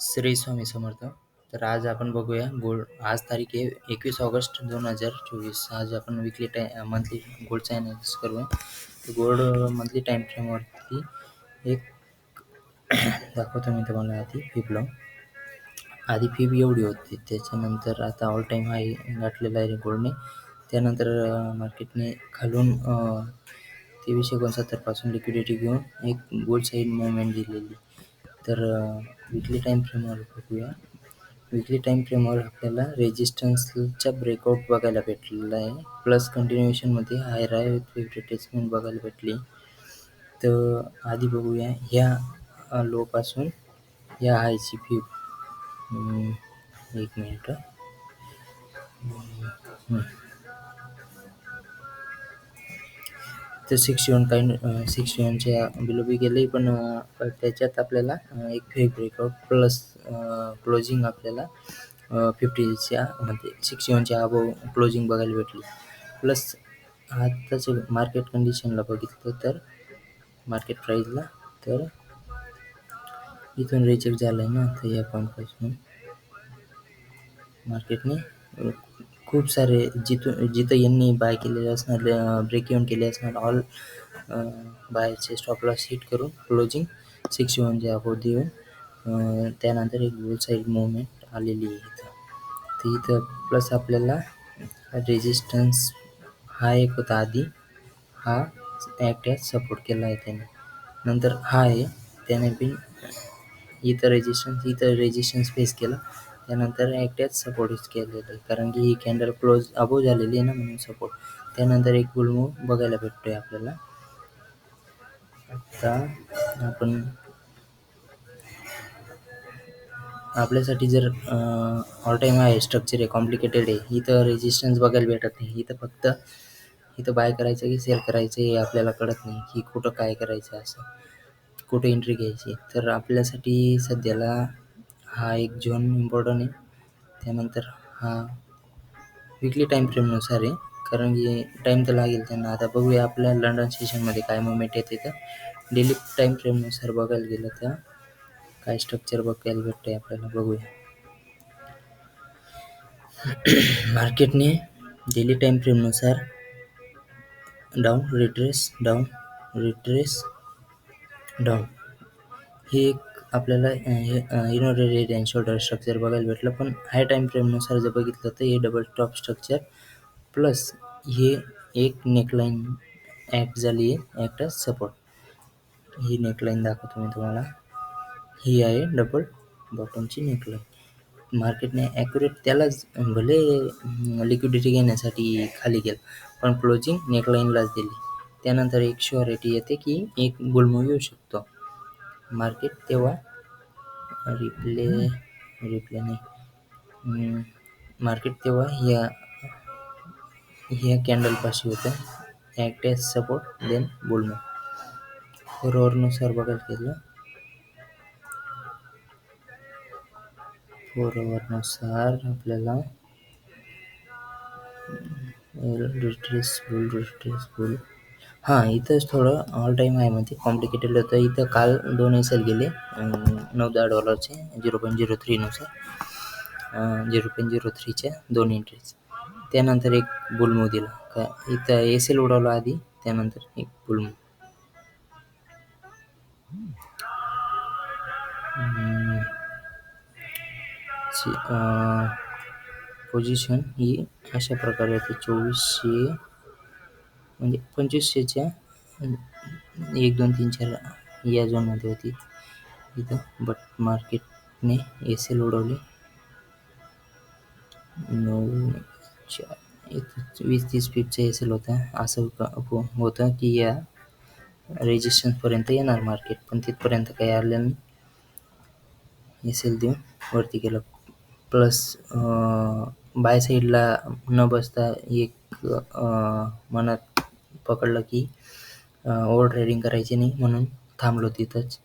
श्री स्वामी समर्थ. तर आज आपण बघूया गोल्ड. आज तारीख आहे 21 ऑगस्ट 2024. आज आपण मंथली गोल्डचा ॲनालिसिस करूया. तर गोल्ड मंथली टाईम फ्रेमवरती एक दाखवतो मी तुम्हाला. आधी फीब एवढी होती, त्याच्यानंतर आता ऑल टाईम हाय गाठलेला आहे गोल्डने. त्यानंतर मार्केटने खालून 2369 पासून लिक्विडिटी घेऊन एक गोल्ड साईड मुवमेंट दिलेली. तर विकली टाईम फ्रेमवर बघूया. विकली टाईम फ्रेमवर आपल्याला रेजिस्टन्सचा ब्रेकआउट बघायला भेटलेला आहे, प्लस कंटिन्युएशनमध्ये हायर आहे विथ रिट्रेसमेंट बघायला भेटली. तर आधी बघूया ह्या लोपासून या हायची फीब. एक मिनिट. तर 61च्या बिलो बी गेले, पण त्याच्यात आपल्याला एक फेक ब्रेकआउट प्लस क्लोजिंग आपल्याला 50च्या म्हणजे 61च्या अबोव क्लोजिंग बघायला भेटली. प्लस आत्ताचं मार्केट कंडिशनला बघितलं तर मार्केट प्राईजला, तर इथून रिजेक्ट झालं आहे ना. तर या पॉईंटपासून मार्केटने खूप सारे जिथं यांनी बाय केलेले असणार, ब्रेक इव्हन केले असणार, ऑल बायचे स्टॉप लॉस हिट करून क्लोजिंग 61च्या अबोव देऊन त्यानंतर एक बुल साईड मुवमेंट आलेली आहे इथं. तर इथं प्लस आपल्याला रेजिस्टन्स हा एक होता आधी, हा ॲक्ट ॲज सपोर्ट केला आहे त्याने. नंतर हा आहे, त्याने पण इथं रेजिस्टन्स फेस केला, त्यानंतर ॲक्ट ॲज सपोर्टच केलेलं आहे, कारण की ही कॅन्डल क्लोज अबोव झालेली आहे ना, म्हणून सपोर्ट. त्यानंतर एक बुल मूव्ह बघायला भेटतोय आपल्याला. आता आपण आपल्यासाठी जर ऑल टाईम आहे, स्ट्रक्चर आहे, कॉम्प्लिकेटेड आहे, इथं रेजिस्टन्स बघायला भेटत नाही. इथं बाय करायचं की सेल करायचं हे आपल्याला कळत नाही, की कुठं काय करायचं, असं कुठे एंट्री घ्यायची. तर आपल्यासाठी सध्याला हा एक झोन इम्पॉर्टंट आहे. त्यानंतर हा विकली टाईम फ्रेमनुसार आहे, कारण की टाईम तर लागेल त्यांना. आता बघूया आपल्या लंडन सेशनमध्ये काय मुवमेंट येते. तर डेली टाईम फ्रेमनुसार बघायला गेलं तर काय स्ट्रक्चर बघायला भेटतं आहे आपल्याला, बघूया. मार्केटने डेली टाईम फ्रेमनुसार डाऊन हे एक आपल्याला इनोडेड हेड अँड शोल्डर स्ट्रक्चर बघायला भेटलं. पण हाय टाईम फ्रेमनुसार जर बघितलं तर हे डबल टॉप स्ट्रक्चर प्लस हे एक नेकलाईन ॲक्ट झाली आहे, ॲक्ट ॲज सपोर्ट. ही नेकलाईन दाखवतो मी तुम्हाला. ही आहे डबल बॉटमची नेकलाईन. मार्केटने ॲक्युरेट त्यालाच भले लिक्विडिटी घेण्यासाठी खाली गेलं, पण क्लोजिंग नेकलाईनलाच दिली. त्यानंतर एक शुअरिटी येते की एक बुल मूव्ह येऊ शकतो. मार्केट तेव्हा रिप्ले नाही, मार्केट तेव्हा ह्या कॅन्डलपाशी होतं, act as support then bull move. Four आवरनुसार आपल्याला रिट्रेस बुल हां, इथंच थोडं ऑल टाईम हायमध्ये कॉम्प्लिकेटेड होतं. इथं काल 2 एस एल गेले $9-10 0.03नुसार, 0.03च्या 2 एंट्रीज. त्यानंतर एक बुल मूव्ह दिला का, इथं एस एल उडवला आधी, त्यानंतर एक बुल मूव्ह. पोझिशन ही अशा प्रकारे होती. 2400 म्हणजे 2500च्या 1, 2, 3, 4 या झोनमध्ये होती इथं. बट मार्केटने एस एल उडवले 9, 4, इथं 20-30 पिपचा एस एल होता. असं होतं की या रेजिस्टन्सपर्यंत येणार मार्केट, पण तिथपर्यंत काही आलं नाही. एस एल देऊन वरती गेलं. प्लस बाय साईडला न बसता एक मनात पकडलं की ओव्हर ट्रेडिंग करायची नाही, म्हणून थांबलो तिथंच.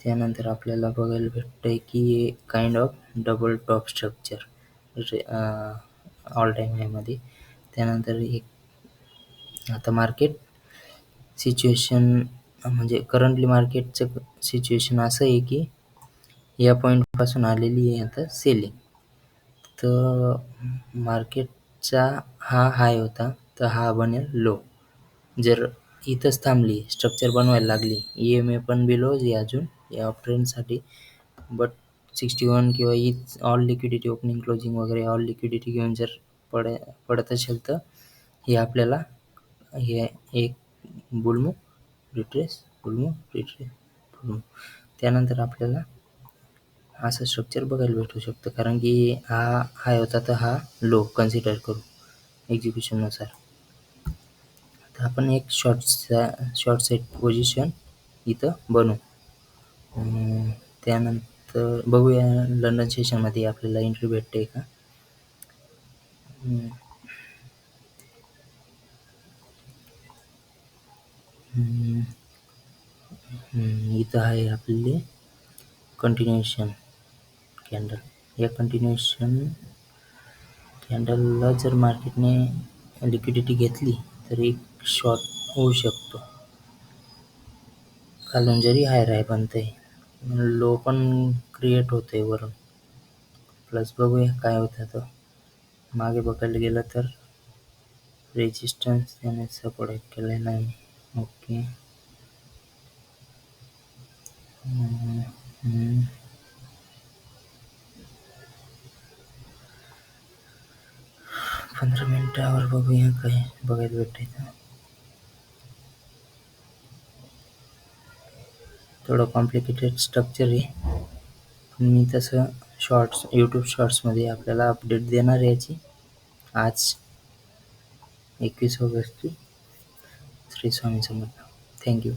त्यानंतर आपल्याला बघायला भेटतंय की kind of double top structure all time हायमध्ये. त्यानंतर एक आता मार्केट सिच्युएशन म्हणजे करंटली मार्केटचं सिच्युएशन असं आहे की या पॉईंटपासून आलेली आहे आता सेलिंग. तर मार्केटचा हा हाय होता, तर हा बनेल लो. जर इथंच थांबली, स्ट्रक्चर बनवायला लागली, EMA पण बिलोज आहे अजून या ट्रेंडसाठी. बट 61 किंवा ऑल लिक्विडिटी ओपनिंग क्लोजिंग वगैरे ऑल लिक्विडिटी घेऊन जर पडत असेल, तर हे आपल्याला हे एक बुलमूव्ह रिट्रेस, बुलमूव्ह रिट्रेस, बुलमूव्ह, त्यानंतर आपल्याला असं स्ट्रक्चर बघायला भेटू शकतं. कारण की हा हाय होता, तर हा लो कन्सिडर करू एक्झिक्युशननुसार. तर आपण एक शॉर्ट सेट पोझिशन इथं बनवू. त्यानंतर बघूया लंडन सेशनमध्ये आपल्याला एंट्री भेटते का. इथं आहे आपली कंटिन्युएशन कॅन्डल. या कंटिन्युएशन कॅन्डलला जर मार्केटने लिक्विडिटी घेतली, तर एक शॉर्ट होऊ शकतो. खालून जरी हायर आहे बनतंय, लो पण क्रिएट होतोय वरून. प्लस बघूया काय होतं. तर मागे बघायला गेलं तर रेजिस्टन्स त्याने सपोर्ट केलेला आहे. ओके. 15 मिनिटावर बघूया काय बघायला भेटायचं. थोडं कॉम्प्लिकेटेड स्ट्रक्चर आहे. मी तसं यूट्यूब शॉर्ट्समध्ये आपल्याला अपडेट देणार आहे याची. आज 21 ऑगस्टची. श्री स्वामी समर्थ. थँक्यू.